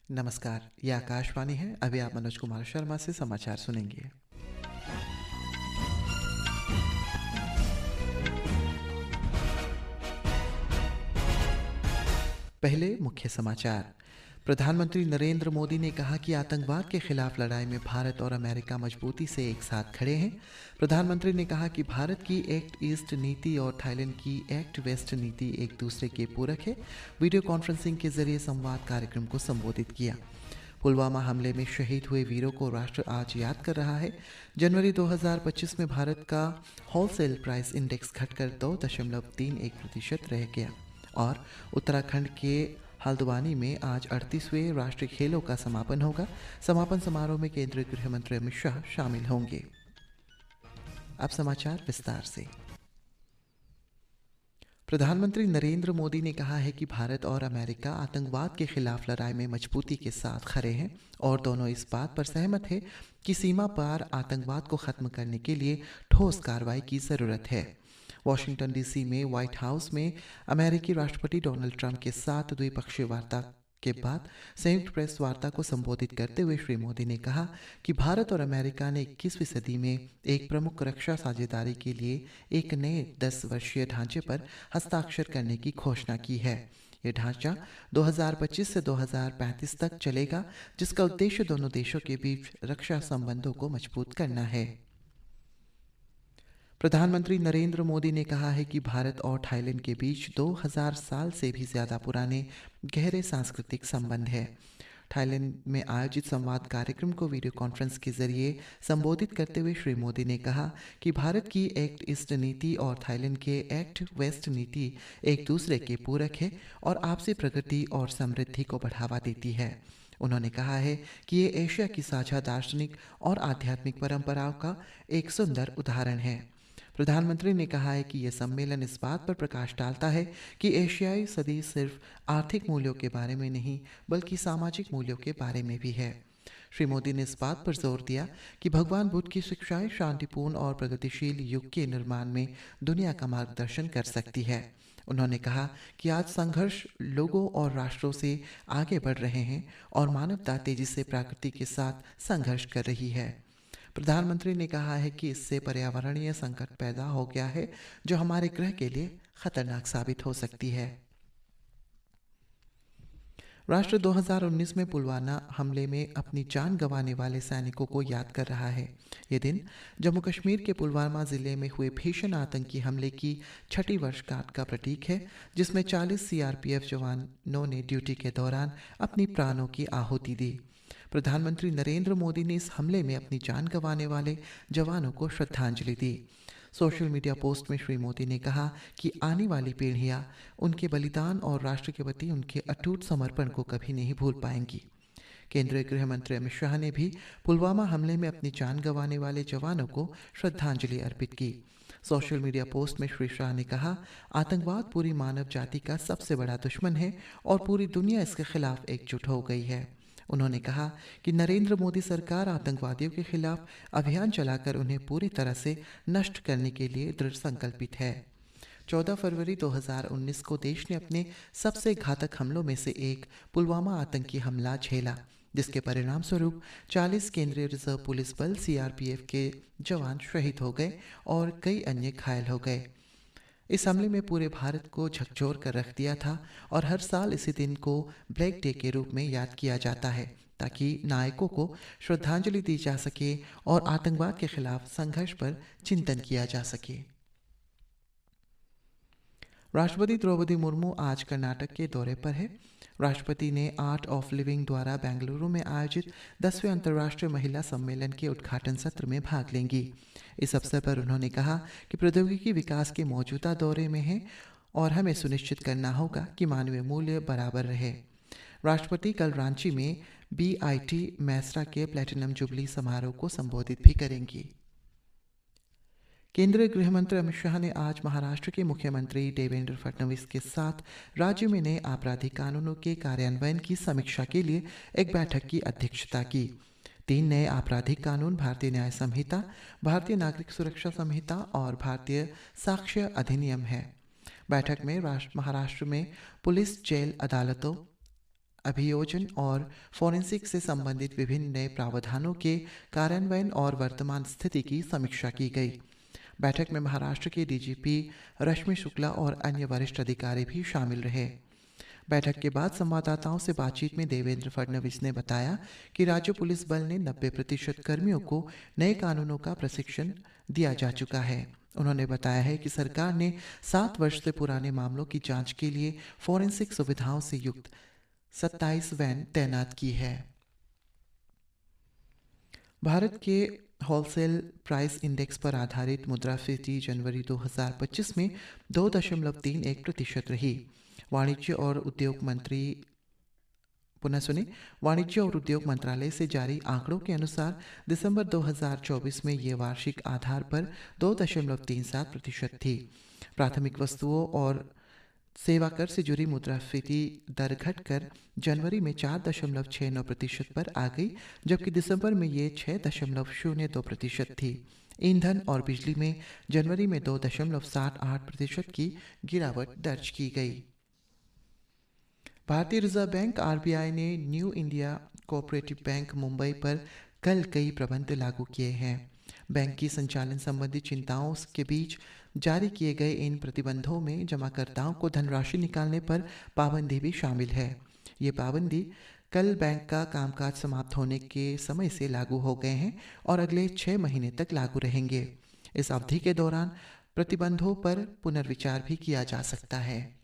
नमस्कार, ये आकाशवाणी है। अभी आप मनोज कुमार शर्मा से समाचार सुनेंगे। पहले मुख्य समाचार। प्रधानमंत्री नरेंद्र मोदी ने कहा कि आतंकवाद के खिलाफ लड़ाई में भारत और अमेरिका मजबूती से एक साथ खड़े हैं। प्रधानमंत्री ने कहा कि भारत की एक्ट ईस्ट नीति और थाईलैंड की एक्ट वेस्ट नीति एक दूसरे के पूरक है। वीडियो कॉन्फ्रेंसिंग के जरिए संवाद कार्यक्रम को संबोधित किया। पुलवामा हमले में शहीद हुए वीरों को राष्ट्र आज याद कर रहा है। जनवरी 2025 में भारत का होलसेल प्राइस इंडेक्स घटकर 2.31% रह गया। और उत्तराखंड के हल्द्वानी में आज 38वें राष्ट्रीय खेलों का समापन होगा। समापन समारोह में केंद्रीय गृह मंत्री अमित शाह शामिल होंगे। अब समाचार विस्तार से। प्रधानमंत्री नरेंद्र मोदी ने कहा है कि भारत और अमेरिका आतंकवाद के खिलाफ लड़ाई में मजबूती के साथ खड़े हैं और दोनों इस बात पर सहमत हैं कि सीमा पार आतंकवाद को खत्म करने के लिए ठोस कार्रवाई की ज़रूरत है। वॉशिंगटन डीसी में व्हाइट हाउस में अमेरिकी राष्ट्रपति डोनाल्ड ट्रंप के साथ द्विपक्षीय वार्ता के बाद संयुक्त प्रेस वार्ता को संबोधित करते हुए श्री मोदी ने कहा कि भारत और अमेरिका ने 21वीं सदी में एक प्रमुख रक्षा साझेदारी के लिए एक नए 10 वर्षीय ढांचे पर हस्ताक्षर करने की घोषणा की है। ये ढांचा 2025 से 2035 तक चलेगा, जिसका उद्देश्य दोनों देशों के बीच रक्षा संबंधों को मजबूत करना है। प्रधानमंत्री नरेंद्र मोदी ने कहा है कि भारत और थाईलैंड के बीच 2000 साल से भी ज़्यादा पुराने गहरे सांस्कृतिक संबंध है। थाईलैंड में आयोजित संवाद कार्यक्रम को वीडियो कॉन्फ्रेंस के जरिए संबोधित करते हुए श्री मोदी ने कहा कि भारत की एक्ट ईस्ट नीति और थाईलैंड के एक्ट वेस्ट नीति एक दूसरे के पूरक है और आपसी प्रगति और समृद्धि को बढ़ावा देती है। उन्होंने कहा है कि ये एशिया की साझा दार्शनिक और आध्यात्मिक परंपराओं का एक सुंदर उदाहरण है। प्रधानमंत्री ने कहा है कि यह सम्मेलन इस बात पर प्रकाश डालता है कि एशियाई सदी सिर्फ आर्थिक मूल्यों के बारे में नहीं बल्कि सामाजिक मूल्यों के बारे में भी है। श्री मोदी ने इस बात पर जोर दिया कि भगवान बुद्ध की शिक्षाएं शांतिपूर्ण और प्रगतिशील युग के निर्माण में दुनिया का मार्गदर्शन कर सकती है। उन्होंने कहा कि आज संघर्ष लोगों और राष्ट्रों से आगे बढ़ रहे हैं और मानवता तेजी से प्रकृति के साथ संघर्ष कर रही है। प्रधानमंत्री ने कहा है कि इससे पर्यावरणीय संकट पैदा हो गया है जो हमारे ग्रह के लिए खतरनाक साबित हो सकती है। राष्ट्र 2019 में पुलवामा हमले में अपनी जान गंवाने वाले सैनिकों को याद कर रहा है। ये दिन जम्मू कश्मीर के पुलवामा जिले में हुए भीषण आतंकी हमले की 6वीं वर्षगांठ का प्रतीक है, जिसमें 40 सीआरपीएफ जवानों ने ड्यूटी के दौरान अपनी प्राणों की आहुति दी। प्रधानमंत्री नरेंद्र मोदी ने इस हमले में अपनी जान गंवाने वाले जवानों को श्रद्धांजलि दी। सोशल मीडिया पोस्ट में श्री मोदी ने कहा कि आने वाली पीढ़ियां उनके बलिदान और राष्ट्र के प्रति उनके अटूट समर्पण को कभी नहीं भूल पाएंगी। केंद्रीय गृह मंत्री अमित शाह ने भी पुलवामा हमले में अपनी जान गंवाने वाले जवानों को श्रद्धांजलि अर्पित की। सोशल मीडिया पोस्ट में श्री शाह ने कहा, आतंकवाद पूरी मानव जाति का सबसे बड़ा दुश्मन है और पूरी दुनिया इसके खिलाफ एकजुट हो गई है। उन्होंने कहा कि नरेंद्र मोदी सरकार आतंकवादियों के खिलाफ अभियान चलाकर उन्हें पूरी तरह से नष्ट करने के लिए दृढ़ संकल्पित है। 14 फरवरी 2019 को देश ने अपने सबसे घातक हमलों में से एक पुलवामा आतंकी हमला झेला, जिसके परिणाम स्वरूप 40 केंद्रीय रिजर्व पुलिस बल सीआरपीएफ के जवान शहीद हो गए और कई अन्य घायल हो गए। इस हमले में पूरे भारत को झकझोर कर रख दिया था और हर साल इसी दिन को ब्लैक डे के रूप में याद किया जाता है ताकि नायकों को श्रद्धांजलि दी जा सके और आतंकवाद के खिलाफ संघर्ष पर चिंतन किया जा सके। राष्ट्रपति द्रौपदी मुर्मू आज कर्नाटक के दौरे पर है। राष्ट्रपति ने आर्ट ऑफ लिविंग द्वारा बेंगलुरु में आयोजित 10वें अंतर्राष्ट्रीय महिला सम्मेलन के उद्घाटन सत्र में भाग लेंगी। इस अवसर पर उन्होंने कहा कि प्रौद्योगिकी विकास के मौजूदा दौरे में है और हमें सुनिश्चित करना होगा कि मानवीय मूल्य बराबर रहे। राष्ट्रपति कल रांची में BIT मैसरा के प्लेटिनम जुबली समारोह को संबोधित भी करेंगी। केंद्रीय गृह मंत्री अमित शाह ने आज महाराष्ट्र के मुख्यमंत्री देवेंद्र फडणवीस के साथ राज्य में नए आपराधिक कानूनों के कार्यान्वयन की समीक्षा के लिए एक बैठक की अध्यक्षता की। 3 नए आपराधिक कानून भारतीय न्याय संहिता, भारतीय नागरिक सुरक्षा संहिता और भारतीय साक्ष्य अधिनियम है। बैठक में महाराष्ट्र में पुलिस, जेल, अदालतों, अभियोजन और फोरेंसिक से संबंधित विभिन्न नए प्रावधानों के कार्यान्वयन और वर्तमान स्थिति की समीक्षा की गई। बैठक में महाराष्ट्र के डीजीपी रश्मि शुक्ला और अन्य वरिष्ठ अधिकारी भी शामिल रहे। बैठक के बाद संवाददाताओं से बातचीत में देवेंद्र फडणवीस ने बताया कि राज्य पुलिस बल ने 90% कर्मियों को नए कानूनों का प्रशिक्षण दिया जा चुका है। उन्होंने बताया है कि सरकार ने 7 वर्ष से पुराने मामलों की जांच के लिए फोरेंसिक सुविधाओं से युक्त 27 वैन तैनात की है। भारत के होलसेल प्राइस इंडेक्स पर आधारित मुद्रास्फीति जनवरी 2025 में 2.31% रही। वाणिज्य और उद्योग मंत्रालय से जारी आंकड़ों के अनुसार दिसंबर 2024 में ये वार्षिक आधार पर 2.37% थी। प्राथमिक वस्तुओं और सेवा कर से जुड़ी मुद्रास्फीति दर घटकर जनवरी में 4.69% पर आ गई, जबकि दिसंबर में ये 6.02% थी। ईंधन और बिजली में जनवरी में 2.68% की गिरावट दर्ज की गई। भारतीय रिजर्व बैंक आरबीआई ने new India cooperative bank Mumbai पर कल कई प्रतिबंध लागू किए हैं। बैंक की संचालन संबंधी चिंताओं के बीच जारी किए गए इन प्रतिबंधों में जमाकर्ताओं को धनराशि निकालने पर पाबंदी भी शामिल है। ये पाबंदी कल बैंक का कामकाज समाप्त होने के समय से लागू हो गए हैं और अगले 6 महीने तक लागू रहेंगे। इस अवधि के दौरान प्रतिबंधों पर पुनर्विचार भी किया जा सकता है।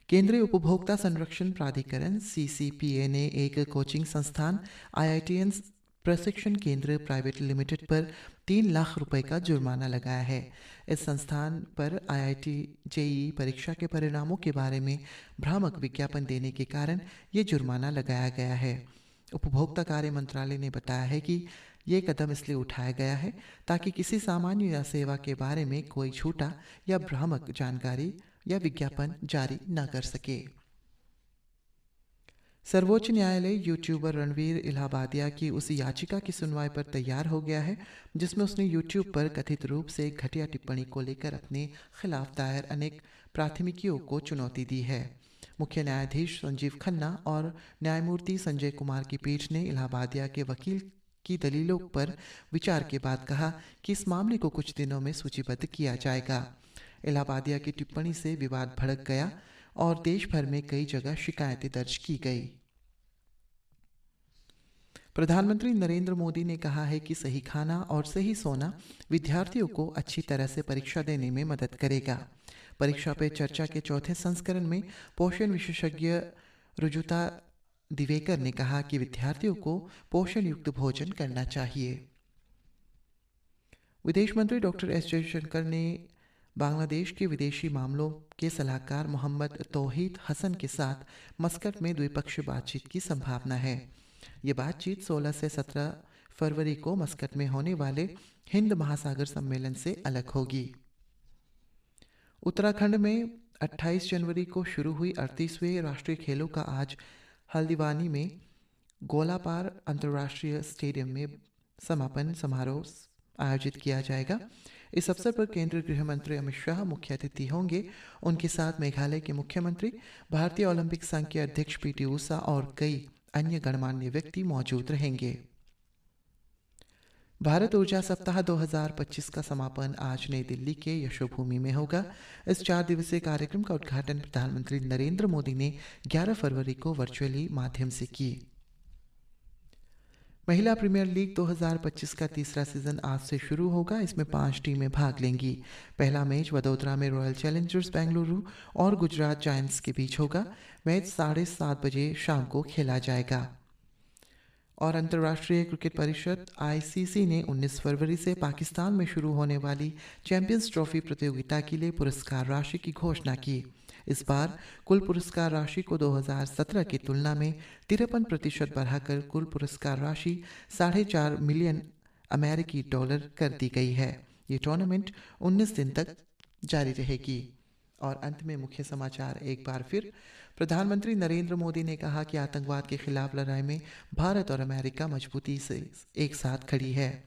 केंद्रीय उपभोक्ता संरक्षण प्राधिकरण सीसीपीए ने एक कोचिंग संस्थान IITians प्रशिक्षण केंद्र प्राइवेट लिमिटेड पर 3 लाख रुपए का जुर्माना लगाया है। इस संस्थान पर IIT JEE परीक्षा के परिणामों के बारे में भ्रामक विज्ञापन देने के कारण ये जुर्माना लगाया गया है। उपभोक्ता कार्य मंत्रालय ने बताया है कि ये कदम इसलिए उठाया गया है ताकि किसी सामान्य या सेवा के बारे में कोई झूठा या भ्रामक जानकारी या विज्ञापन जारी न कर सके। सर्वोच्च न्यायालय यूट्यूबर रणवीर इलाहाबादिया की उस याचिका की सुनवाई पर तैयार हो गया है जिसमें उसने यूट्यूब पर कथित रूप से घटिया टिप्पणी को लेकर अपने खिलाफ दायर अनेक प्राथमिकियों को चुनौती दी है। मुख्य न्यायाधीश संजीव खन्ना और न्यायमूर्ति संजय कुमार की पीठ ने इलाहाबादिया के वकील की दलीलों पर विचार के बाद कहा कि इस मामले को कुछ दिनों में सूचीबद्ध किया जाएगा। इलाहाबादिया की टिप्पणी से विवाद भड़क गया और देश भर में कई जगह शिकायतें दर्ज की गई। प्रधानमंत्री नरेंद्र मोदी ने कहा है कि सही खाना और सही सोना विद्यार्थियों को अच्छी तरह से परीक्षा देने में मदद करेगा। परीक्षा पे चर्चा के चौथे संस्करण में पोषण विशेषज्ञ रुजुता दिवेकर ने कहा कि विद्यार्थियों को पोषण युक्त भोजन करना चाहिए। विदेश मंत्री डॉक्टर एस जयशंकर ने बांग्लादेश के विदेशी मामलों के सलाहकार मोहम्मद तौहीद हसन के साथ मस्कट में द्विपक्षीय बातचीत की संभावना है। ये बातचीत 16 से 17 फरवरी को मस्कट में होने वाले हिंद महासागर सम्मेलन से अलग होगी। उत्तराखंड में 28 जनवरी को शुरू हुई 38वें राष्ट्रीय खेलों का आज हल्द्वानी में गोलापार अंतर्राष्ट्रीय स्टेडियम में समापन समारोह आयोजित किया जाएगा। इस अवसर पर केंद्रीय गृह मंत्री अमित शाह मुख्य अतिथि होंगे। उनके साथ मेघालय के मुख्यमंत्री, भारतीय ओलंपिक संघ के अध्यक्ष पीटी ऊषा और कई अन्य गणमान्य व्यक्ति मौजूद रहेंगे। भारत ऊर्जा सप्ताह 2025 का समापन आज नई दिल्ली के यशोभूमि में होगा। इस 4 दिवसीय कार्यक्रम का उद्घाटन प्रधानमंत्री नरेंद्र मोदी ने 11 फरवरी को वर्चुअली माध्यम से की। महिला प्रीमियर लीग 2025 का तीसरा सीजन आज से शुरू होगा। इसमें 5 टीमें भाग लेंगी। पहला मैच वडोदरा में रॉयल चैलेंजर्स बेंगलुरु और गुजरात जायंट्स के बीच होगा। मैच 7:30 बजे शाम को खेला जाएगा। और अंतर्राष्ट्रीय क्रिकेट परिषद ICC ने 19 फरवरी से पाकिस्तान में शुरू होने वाली चैंपियंस ट्रॉफी प्रतियोगिता के लिए पुरस्कार राशि की घोषणा की। इस बार कुल पुरस्कार राशि को 2017 की तुलना में 53% बढ़ाकर कुल पुरस्कार राशि $4.5 मिलियन अमेरिकी डॉलर कर दी गई है। ये टूर्नामेंट 19 दिन तक जारी रहेगी। और अंत में मुख्य समाचार एक बार फिर। प्रधानमंत्री नरेंद्र मोदी ने कहा कि आतंकवाद के खिलाफ लड़ाई में भारत और अमेरिका मजबूती से एक साथ खड़ी है।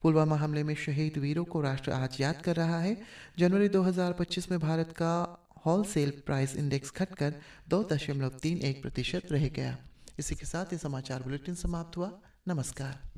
पुलवामा हमले में शहीद वीरों को राष्ट्र आज याद कर रहा है। जनवरी 2025 में भारत का होलसेल प्राइस इंडेक्स घटकर 2.31% रह गया। इसी के साथ ये समाचार बुलेटिन समाप्त हुआ। नमस्कार।